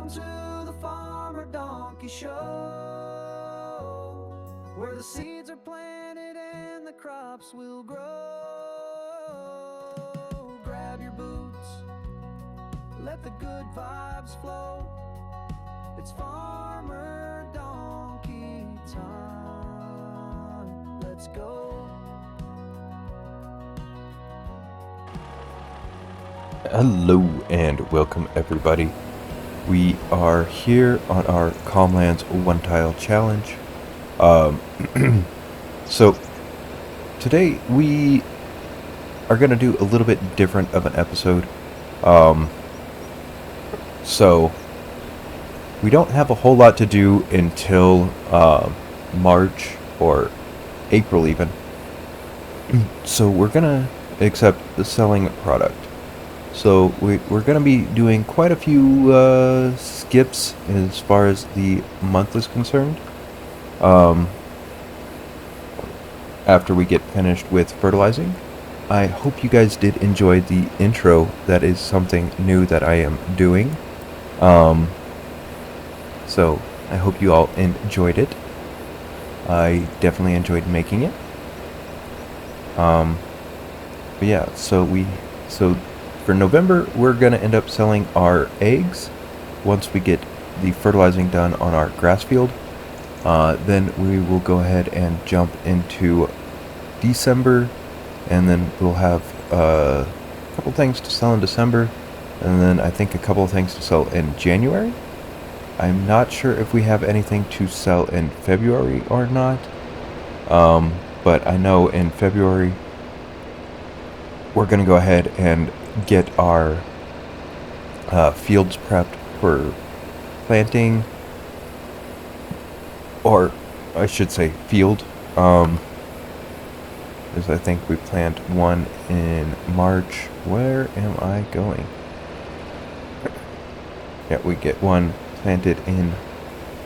Welcome to the Farmer Donkey Show, where the seeds are planted and the crops will grow. Grab your boots, let the good vibes flow. It's Farmer Donkey time. Let's go. Hello and welcome everybody. We are here on our Calmlands One Tile Challenge. So today we are going to do a little bit different of an episode. So we don't have a whole lot to do until March or April even. So we're going to accept the selling product. So we're going to be doing quite a few skips as far as the month is concerned. After we get finished with fertilizing. I hope you guys did enjoy the intro. That is something new that I am doing. So I hope you all enjoyed it. I definitely enjoyed making it. But yeah, so for November, we're going to end up selling our eggs once we get the fertilizing done on our grass field. Then we will go ahead and jump into December, and then we'll have a couple things to sell in December, and then I think a couple of things to sell in January. I'm not sure if we have anything to sell in February or not, but I know in February we're going to go ahead and get our fields prepped for planting, or I should say field, because I think we plant one in March. Where am I going? Yeah, we get one planted in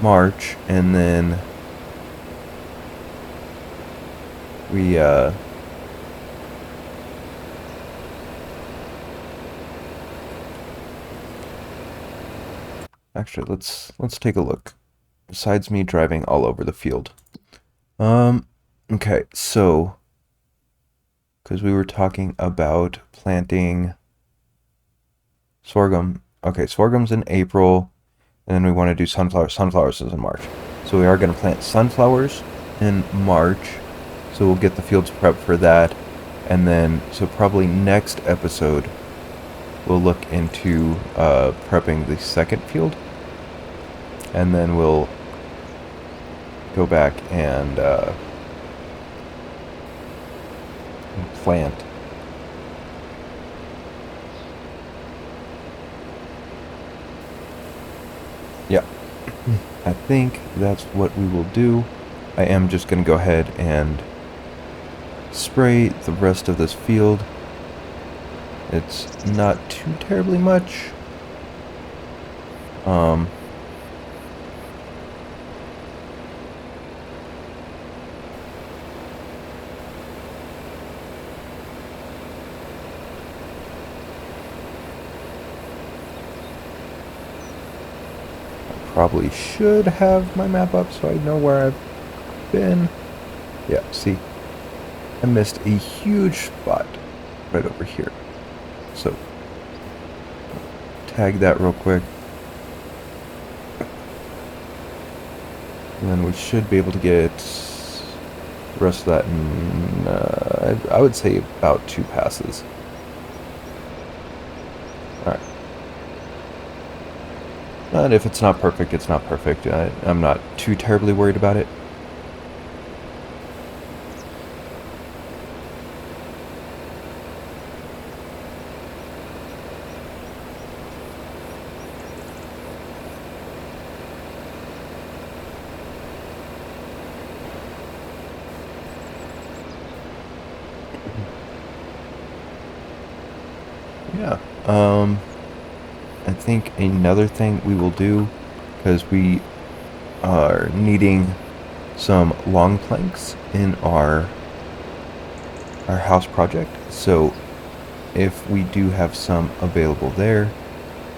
March, and then we actually, let's take a look. Besides me driving all over the field. Okay, so because we were talking about planting sorghum. Okay, sorghum's in April, and then we want to do sunflowers. Sunflowers is in March. So we are going to plant sunflowers in March. So we'll get the fields prepped for that. And then, so probably next episode, we'll look into prepping the second field, and then we'll go back and plant. Yeah, I think that's what we will do. I am just going to go ahead and spray the rest of this field. It's not too terribly much. Probably should have my map up so I know where I've been. Yeah, see, I missed a huge spot right over here. So, tag that real quick. And then we should be able to get the rest of that in, I would say about 2 passes. Alright. And if it's not perfect, it's not perfect. I'm not too terribly worried about it. Yeah. I think another thing we will do, because we are needing some long planks in our house project, so if we do have some available there,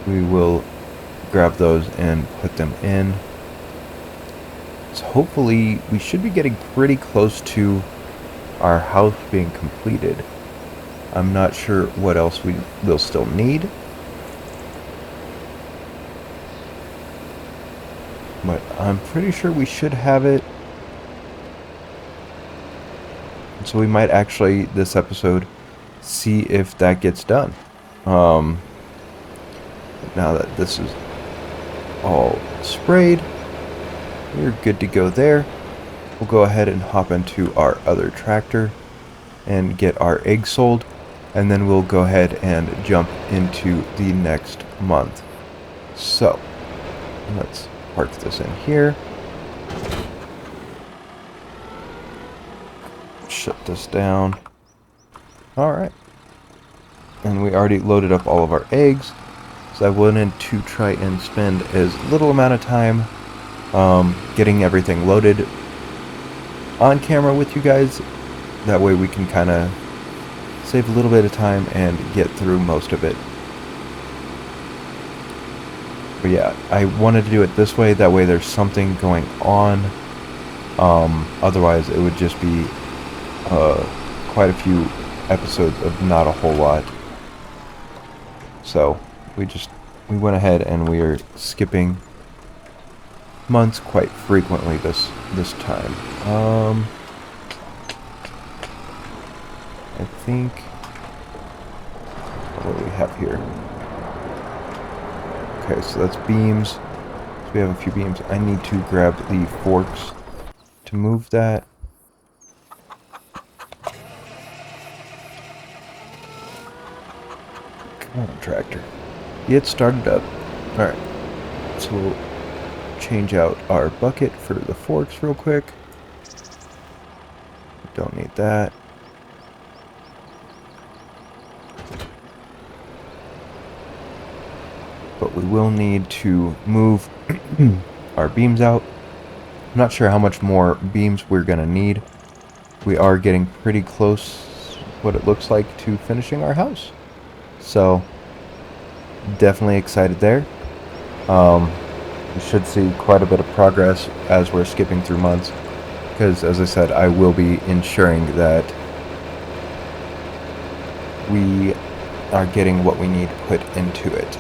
we will grab those and put them in. So hopefully we should be getting pretty close to our house being completed. I'm not sure what else we will still need, but I'm pretty sure we should have it. So we might actually, this episode, see if that gets done. Now that this is all sprayed, we're good to go there. We'll go ahead and hop into our other tractor and get our eggs sold, and then we'll go ahead and jump into the next month. So let's park this in here. Shut this down. Alright. And we already loaded up all of our eggs. So I wanted to try and spend as little amount of time getting everything loaded on camera with you guys. That way we can kind of save a little bit of time and get through most of it. But yeah, I wanted to do it this way. That way there's something going on. Otherwise it would just be quite a few episodes of not a whole lot. So we went ahead and we are skipping months quite frequently this time. I think what do we have here? Okay, so that's beams. So we have a few beams. I need to grab the forks to move that. Come on, tractor. Get started up. Alright. So we'll change out our bucket for the forks real quick. Don't need that. But we will need to move our beams out. I'm not sure how much more beams we're going to need. We are getting pretty close, what it looks like, to finishing our house. So, definitely excited there. We should see quite a bit of progress as we're skipping through months. Because, as I said, I will be ensuring that we are getting what we need put into it.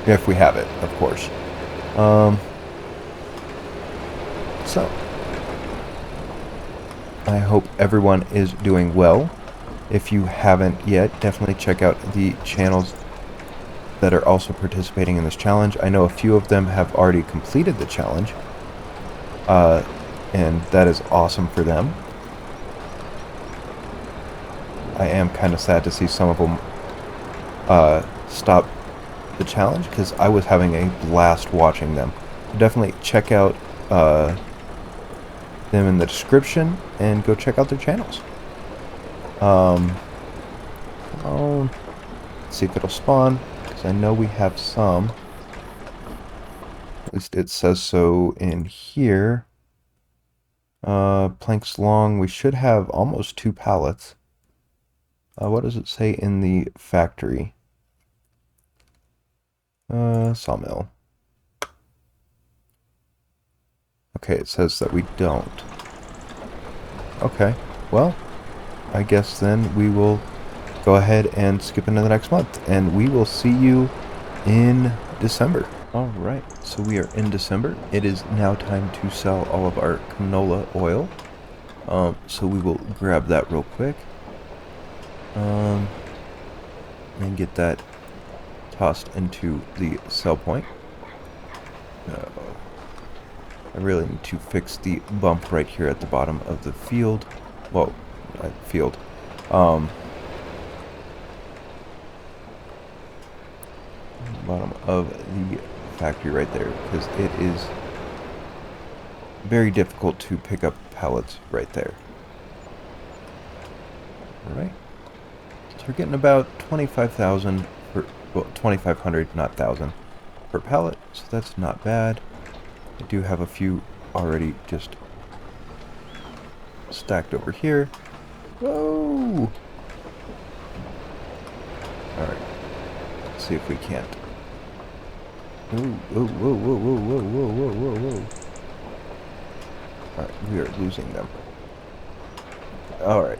If we have it, of course. So, I hope everyone is doing well. If you haven't yet, definitely check out the channels that are also participating in this challenge. I know a few of them have already completed the challenge. And that is awesome for them. I am kind of sad to see some of them stop the challenge, because I was having a blast watching them. Definitely check out them in the description and go check out their channels. Let's see if it'll spawn, because I know we have some. At least it says so in here. Planks long. We should have almost 2 pallets. What does it say in the factory? Sawmill. Okay, it says that we don't. Okay, well, I guess then we will go ahead and skip into the next month, and we will see you in December. Alright, so we are in December. It is now time to sell all of our canola oil. So we will grab that real quick. And get that tossed into the sell point. I really need to fix the bump right here at the bottom of the field. Well, field. Bottom of the factory right there, because it is very difficult to pick up pallets right there. Alright. So we're getting about 25,000 per, well, 2,500, not 1,000 per pallet, so that's not bad. I do have a few already just stacked over here. Whoa! Alright. Let's see if we can't Ooh, whoa, whoa, whoa, whoa, whoa, whoa, whoa, whoa, whoa. Alright, we are losing them. Alright.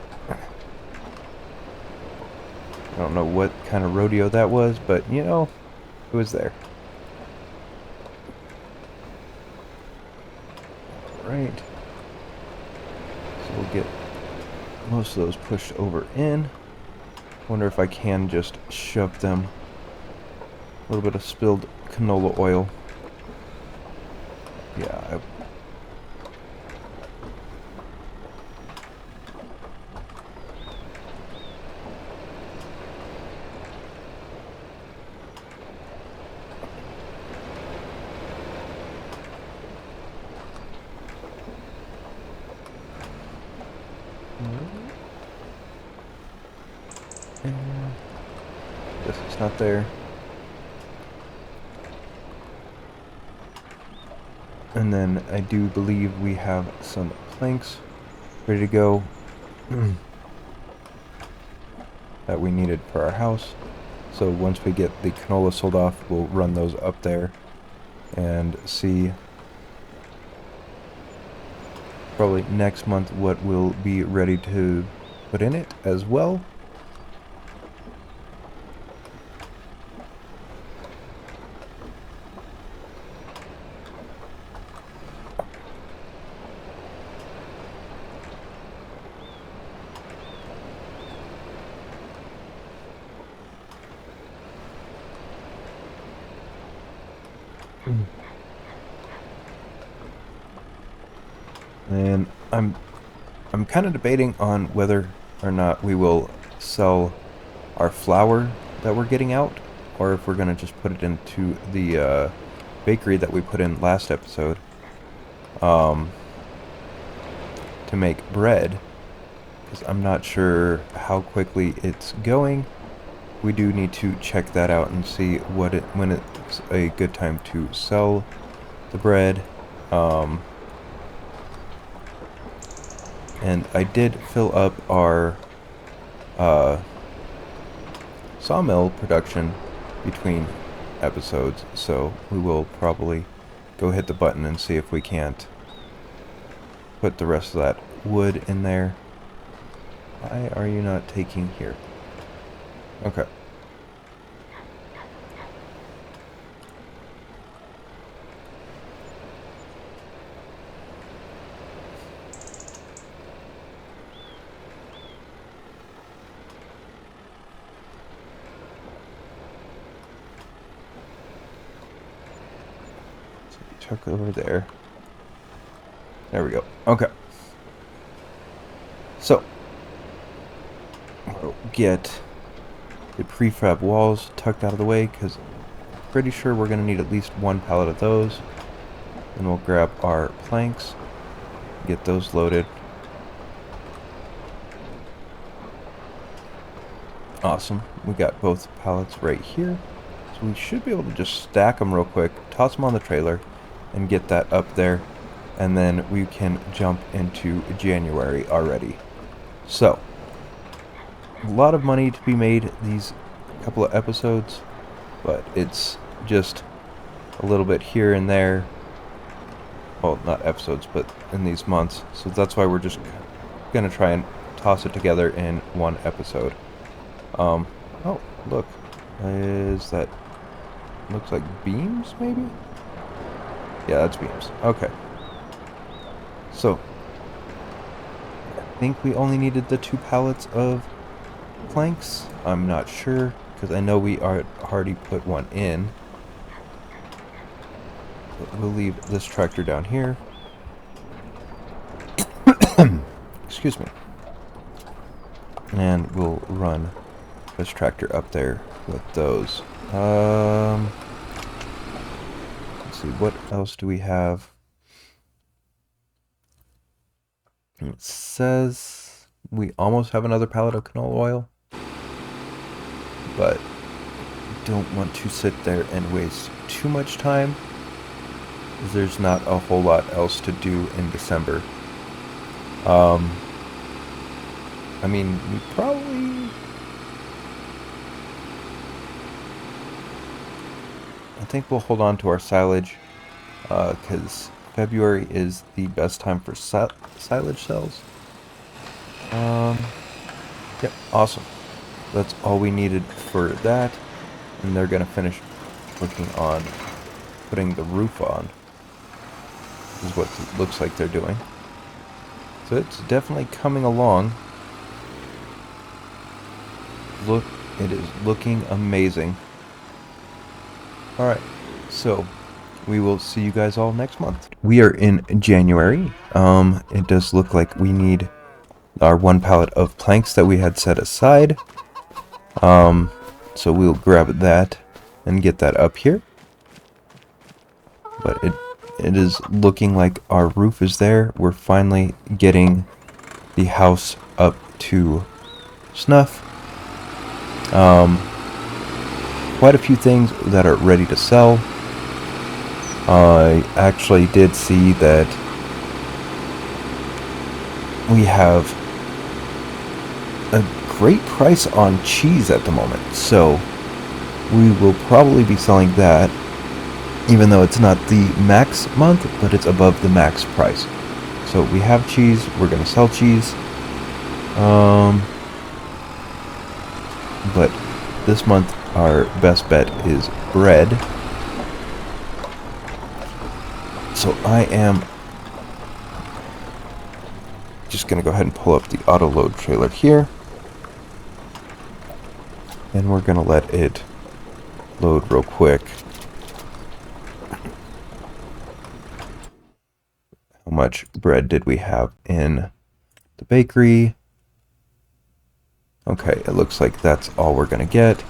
I don't know what kind of rodeo that was, but, you know, it was there. Alright. So we'll get most of those pushed over in. Wonder if I can just shove them. A little bit of spilled canola oil. Yeah, Guess it's not there. And then I do believe we have some planks ready to go that we needed for our house. So once we get the canola sold off, we'll run those up there and see probably next month what will be ready to put in it as well. And I'm kind of debating on whether or not we will sell our flour that we're getting out, or if we're going to just put it into the bakery that we put in last episode to make bread, because I'm not sure how quickly it's going. We do need to check that out and see when it's a good time to sell the bread. And I did fill up our sawmill production between episodes, so we will probably go hit the button and see if we can't put the rest of that wood in there. Why are you not taking here? Okay. Chuck over there. There we go. Okay. So, we'll get the prefab walls tucked out of the way, because I'm pretty sure we're going to need at least one pallet of those. Then we'll grab our planks, get those loaded. Awesome. We got both pallets right here. So we should be able to just stack them real quick, toss them on the trailer, and get that up there. And then we can jump into January already. So, a lot of money to be made these couple of episodes, but it's just a little bit here and there. Well, not episodes, but in these months. So that's why we're just gonna try and toss it together in one episode. Oh, look. Is that... looks like beams, maybe? Yeah, that's beams. Okay. So, I think we only needed the 2 pallets of planks. I'm not sure, because I know we already put one in. But we'll leave this tractor down here. Excuse me. And we'll run this tractor up there with those. Let's see, what else do we have? It says we almost have another pallet of canola oil, but don't want to sit there and waste too much time, because there's not a whole lot else to do in December. I mean, we probably... I think we'll hold on to our silage because February is the best time for silage sales. Yep, awesome. That's all we needed for that. And they're going to finish working on putting the roof on. Is what it looks like they're doing. So it's definitely coming along. Look, it is looking amazing. Alright, so we will see you guys all next month. We are in January. It does look like we need our 1 pallet of planks that we had set aside. So we'll grab that and get that up here. But it is looking like our roof is there. We're finally getting the house up to snuff. Quite a few things that are ready to sell. I actually did see that we have a great price on cheese at the moment, so we will probably be selling that, even though it's not the max month, but it's above the max price. So we have cheese, we're going to sell cheese, but this month our best bet is bread. So I am just going to go ahead and pull up the auto load trailer here. And we're going to let it load real quick. How much bread did we have in the bakery? Okay, it looks like that's all we're going to get.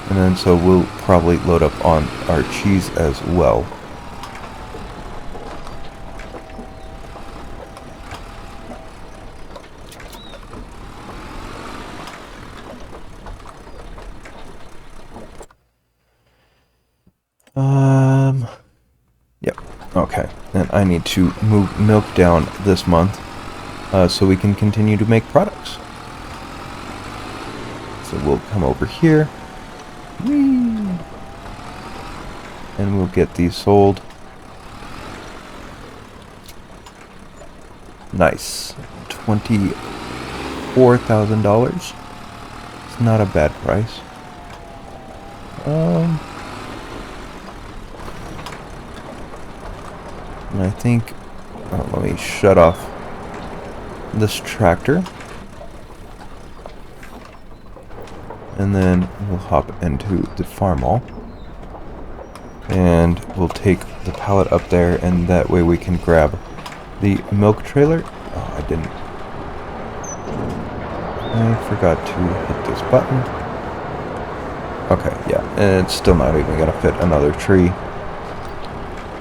And then so we'll probably load up on our cheese as well. Yep, okay. And I need to move milk down this month so we can continue to make products. So we'll come over here. Whee! And we'll get these sold. Nice. $24,000. It's not a bad price. And I think, let me shut off this tractor. And then we'll hop into the farm mall. And we'll take the pallet up there, and that way we can grab the milk trailer. Oh, I didn't. I forgot to hit this button. Okay, yeah, and it's still not even gonna fit another tree.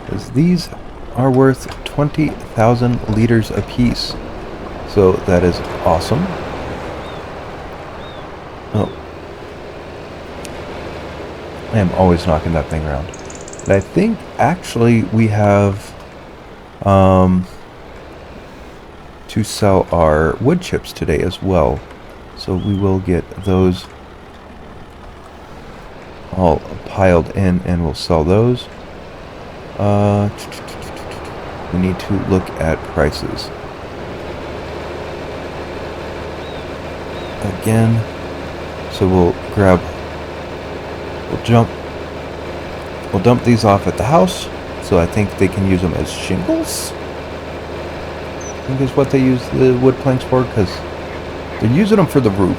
Because these are worth 20,000 liters apiece. So that is awesome. Oh. I am always knocking that thing around. And I think actually we have to sell our wood chips today as well. So we will get those all piled in and we'll sell those. We need to look at prices. Again. So we'll dump these off at the house. So I think they can use them as shingles. I think is what they use the wood planks for, because they're using them for the roof.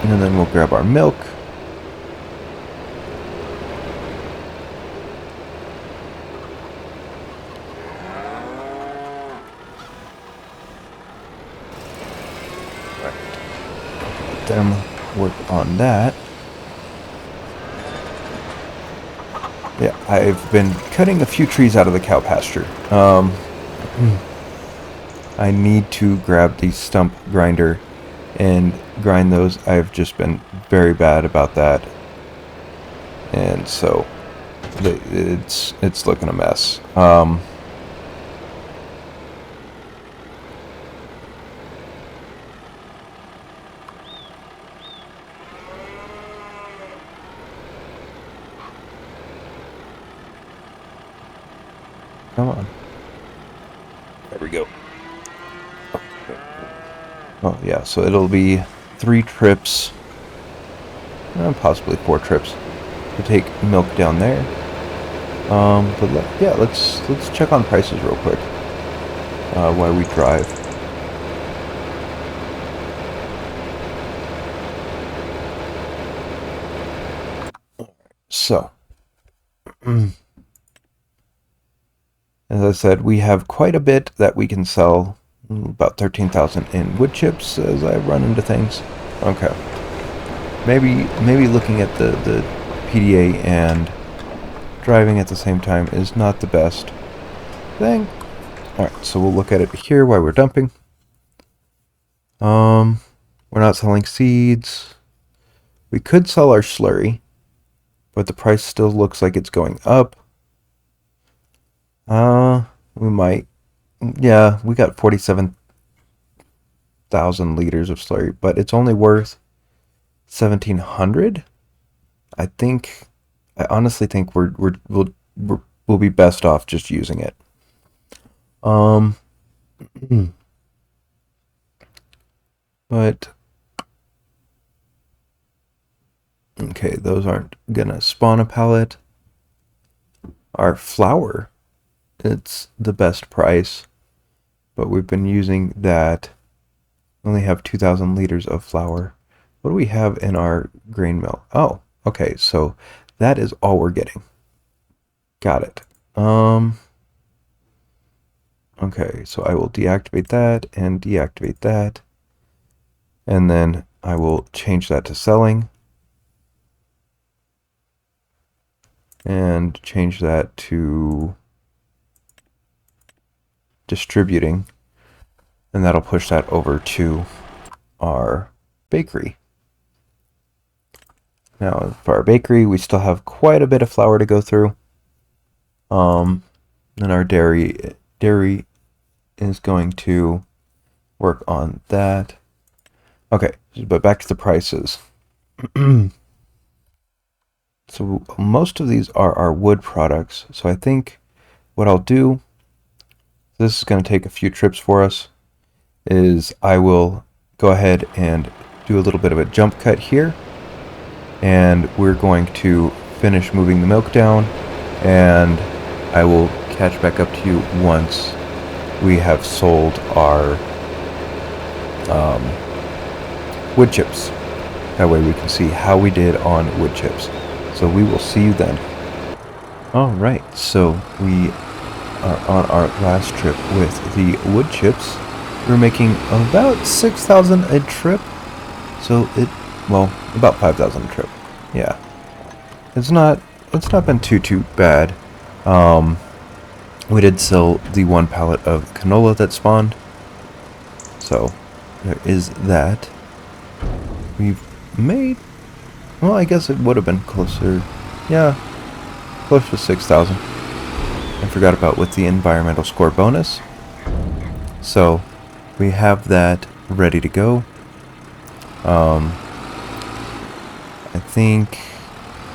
And then we'll grab our milk. Right. Let them work on that. Yeah, I've been cutting a few trees out of the cow pasture. I need to grab the stump grinder and grind those. I've just been very bad about that. And so it's looking a mess. Come on. There we go. Oh, yeah, so it'll be 3 trips, possibly 4 trips, to take milk down there. But yeah, let's check on prices real quick while we drive. So, as I said, we have quite a bit that we can sell. About 13,000 in wood chips as I run into things. Okay. Maybe looking at the PDA and driving at the same time is not the best thing. Alright, so we'll look at it here while we're dumping. We're not selling seeds. We could sell our slurry, but the price still looks like it's going up. We might. Yeah, we got 47,000 liters of slurry, but it's only worth 1,700. I honestly think we'll be best off just using it. But okay, those aren't gonna spawn a pallet. Our flour, it's the best price, but we've been using that. Only have 2,000 liters of flour. What do we have in our grain mill? Oh, okay, so that is all we're getting. Got it. Okay, so I will deactivate that and deactivate that. And then I will change that to selling. And change that to distributing. And that'll push that over to our bakery. Now, for our bakery, we still have quite a bit of flour to go through. And our dairy is going to work on that. Okay, but back to the prices. So most of these are our wood products. So I think what I'll do, this is going to take a few trips for us, is I will go ahead and do a little bit of a jump cut here. And we're going to finish moving the milk down. And I will catch back up to you once we have sold our wood chips. That way we can see how we did on wood chips. So we will see you then. Alright, so we are on our last trip with the wood chips. We're making about 6,000 a trip. So about 5,000 a trip. Yeah. It's not been too bad. We did sell the 1 pallet of canola that spawned. So there is that. We've made, well, I guess it would have been closer, yeah, close to 6,000. I forgot about with the environmental score bonus. So we have that ready to go. I think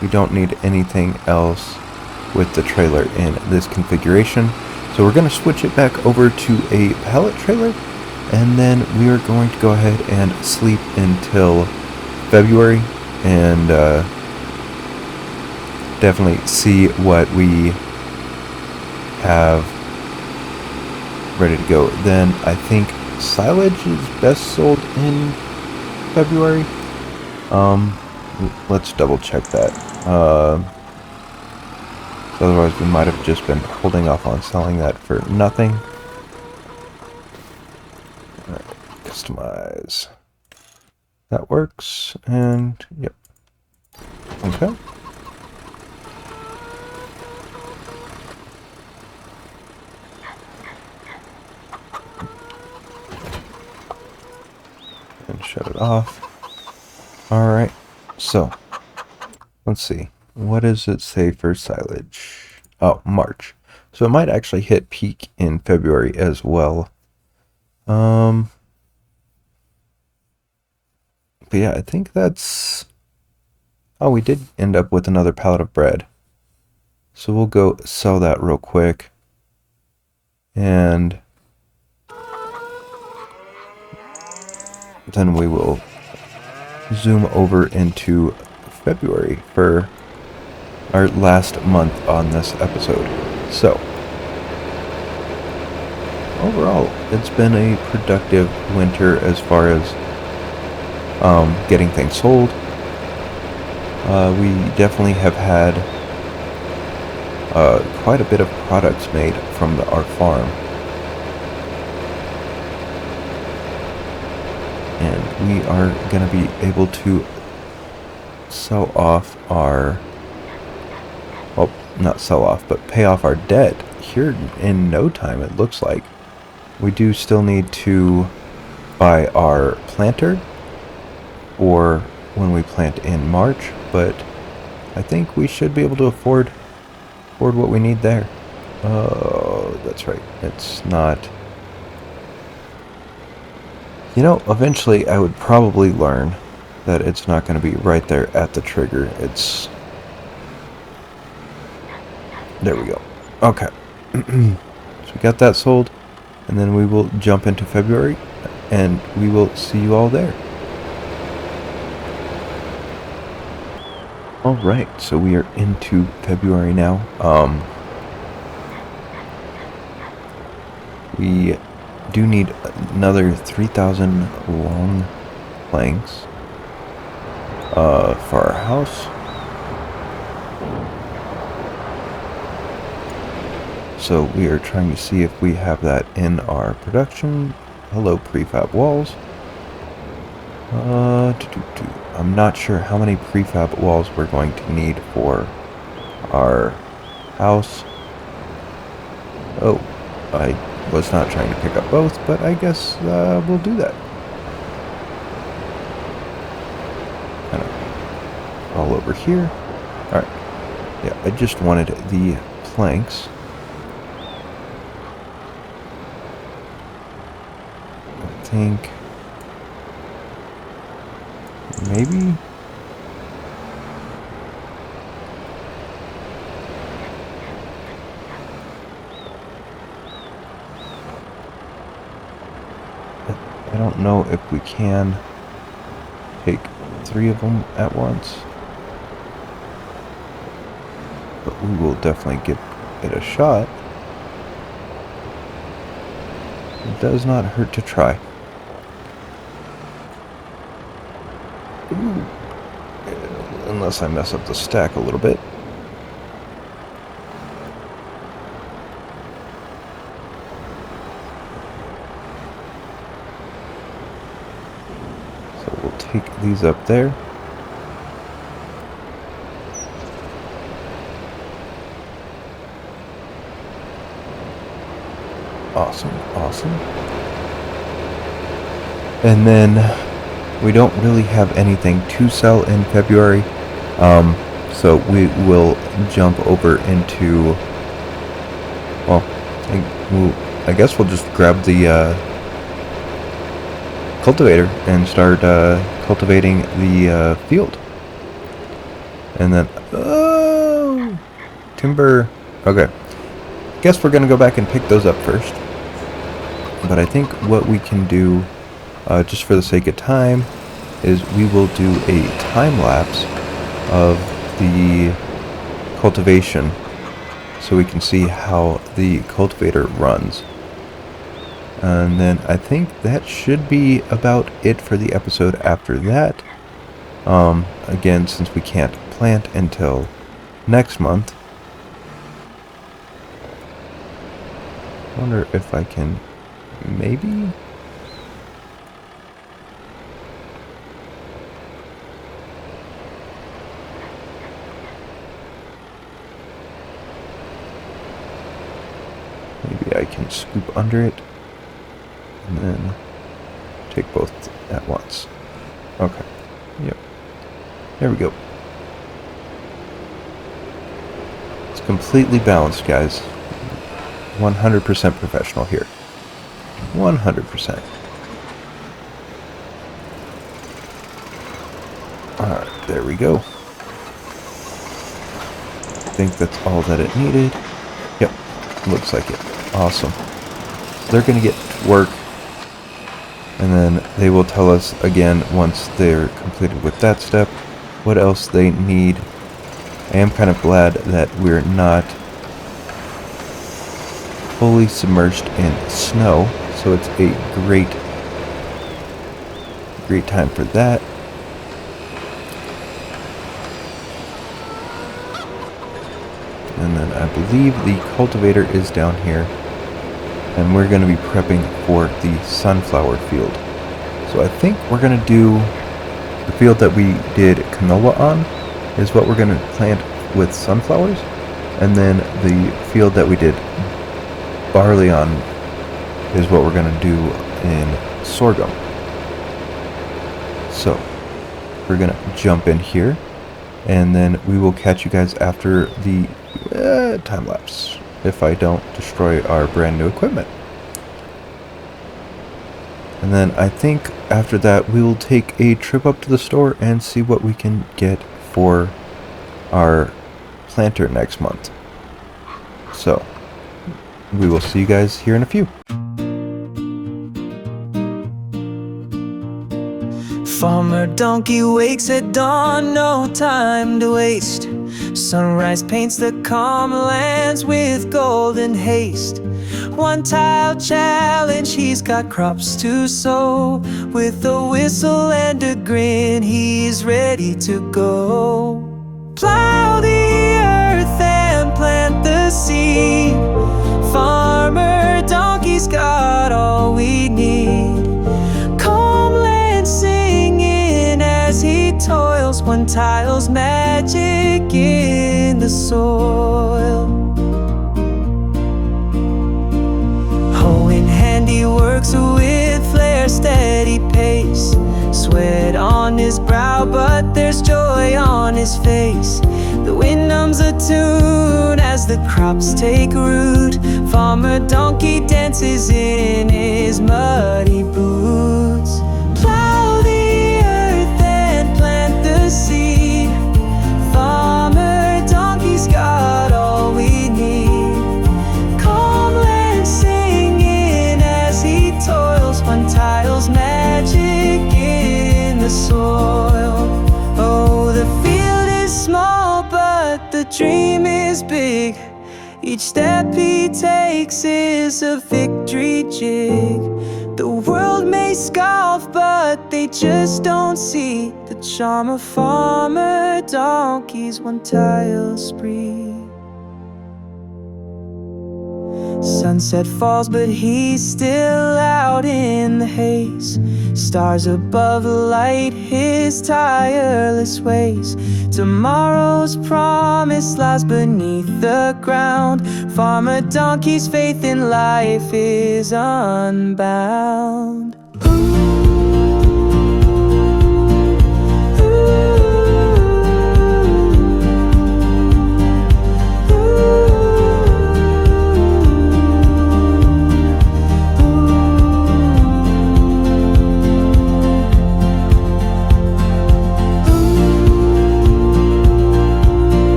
we don't need anything else with the trailer in this configuration. So we're going to switch it back over to a pallet trailer, and then we are going to go ahead and sleep until February and definitely see what we have ready to go. Then I think silage is best sold in February. Let's double check that. Otherwise we might have just been holding off on selling that for nothing. Alright, customize. That works, and yep. Okay. And shut it off. Alright, so let's see. What does it say for silage? Oh, March. So it might actually hit peak in February as well. But yeah, I think that's... Oh, we did end up with another pallet of bread. So we'll go sell that real quick. And then we will zoom over into February for our last month on this episode. So, overall, it's been a productive winter as far as getting things sold. We definitely have had quite a bit of products made from our farm. And we are going to be able to sell off our, well, not sell off, but pay off our debt here in no time, it looks like. We do still need to buy our planter, or when we plant in March, but I think we should be able to afford what we need there. Oh, that's right. It's not... You know, eventually I would probably learn that it's not going to be right there at the trigger. It's... There we go. Okay. So we got that sold, and then we will jump into February, and we will see you all there. Alright, so we are into February now. We do need another 3,000 long planks for our house. So we are trying to see if we have that in our production. Hello, prefab walls. I'm not sure how many prefab walls we're going to need for our house. Oh, I was not trying to pick up both, but I guess we'll do that. Kind of all over here. Alright. Yeah, I just wanted the planks. I think... maybe? I don't know if we can take 3 of them at once, but we will definitely give it a shot. It does not hurt to try. Ooh. Unless I mess up the stack a little bit. So we'll take these up there. Awesome, awesome. And then we don't really have anything to sell in February, so we will jump over into, well, I guess we'll just grab the cultivator and start cultivating the field. And then, oh, timber. Okay, guess we're gonna go back and pick those up first. But I think what we can do, just for the sake of time, is we will do a time lapse of the cultivation so we can see how the cultivator runs. And then I think that should be about it for the episode after that. Again, since we can't plant until next month. I wonder if I can maybe... maybe I can scoop under it and then take both at once. Okay. Yep. There we go. It's completely balanced, guys. 100% professional here. 100%. Alright, there we go. I think that's all that it needed. Yep, looks like it. Awesome. they're going to get to work, and then they will tell us again once they're completed with that step what else they need. I am kind of glad that we're not fully submerged in snow, so it's a great time for that. And then I believe the cultivator is down here, and we're going to be prepping for the sunflower field. So I think we're going to do the field that we did canola on is what we're going to plant with sunflowers, and then the field that we did barley on is what we're going to do in sorghum. So we're going to jump in here, and then we will catch you guys after the time lapse if I don't destroy our brand new equipment. And then I think after that we will take a trip up to the store and see what we can get for our planter next month. So we will see you guys here in a few. Farmer Donkey wakes at dawn, no time to waste. Sunrise paints the calm lands with golden haste. One tile challenge, he's got crops to sow. With a whistle and a grin, he's ready to go. Plow the earth and plant the seed. Farmer Donkey's got all we need. Calm land singing as he toils. One tile's magic in the soil. Hoeing handy works with flair, steady pace. Sweat on his brow, but there's joy on his face. The wind hums a tune as the crops take root. Farmer Donkey dances in his muddy boots. Plow the earth and plant the seed. Farmer Donkey's got all we need. Calm land singing as he toils. One tile's magic in the soil. Oh, the field is small, but the dream is big. Each step he takes is a victory jig. The world may scoff, but they just don't see the charm of Farmer Donkey's one tile spree. Sunset falls, but he's still out in the haze. Stars above light his tireless ways. Tomorrow's promise lies beneath the ground. Farmer Donkey's faith in life is unbound.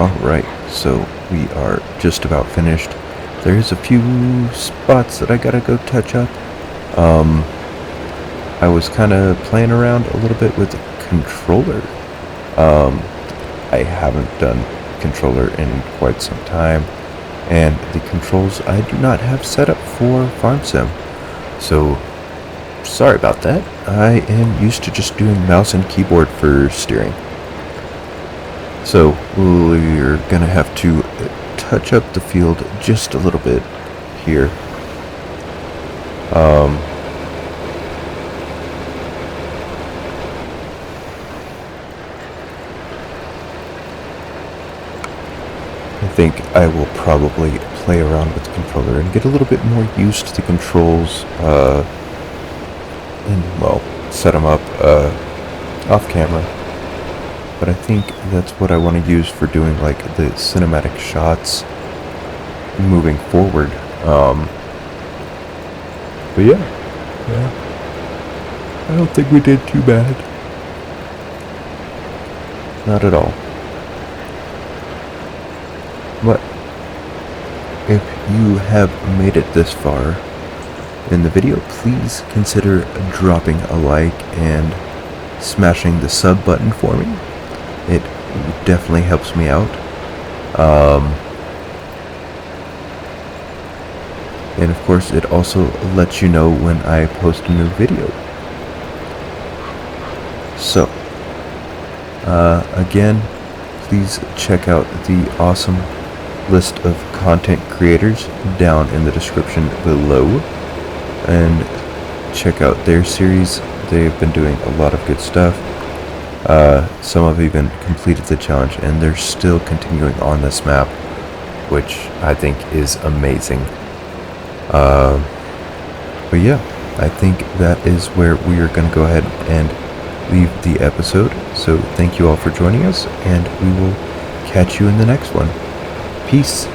Alright, so we are just about finished. There's a few spots that I gotta go touch up. I was kind of playing around a little bit with the controller. I haven't done controller in quite some time, and the controls I do not have set up for Farm Sim. So, sorry about that. I am used to just doing mouse and keyboard for steering. So we're gonna have to touch up the field just a little bit here. I think I will probably play around with the controller and get a little bit more used to the controls, and well, set them up off camera. but I think that's what I want to use for doing like the cinematic shots moving forward. But yeah, I don't think we did too bad. Not at all. But if you have made it this far in the video, please consider dropping a like and smashing the sub button for me. It definitely helps me out. And of course, it also lets you know when I post a new video. So, again, please check out the awesome list of content creators down in the description below, and check out their series. They've been doing a lot of good stuff. Some have even completed the challenge, and they're still continuing on this map, which I think is amazing. But yeah, I think that is where we are going to go ahead and leave the episode. So thank you all for joining us, and we will catch you in the next one. Peace.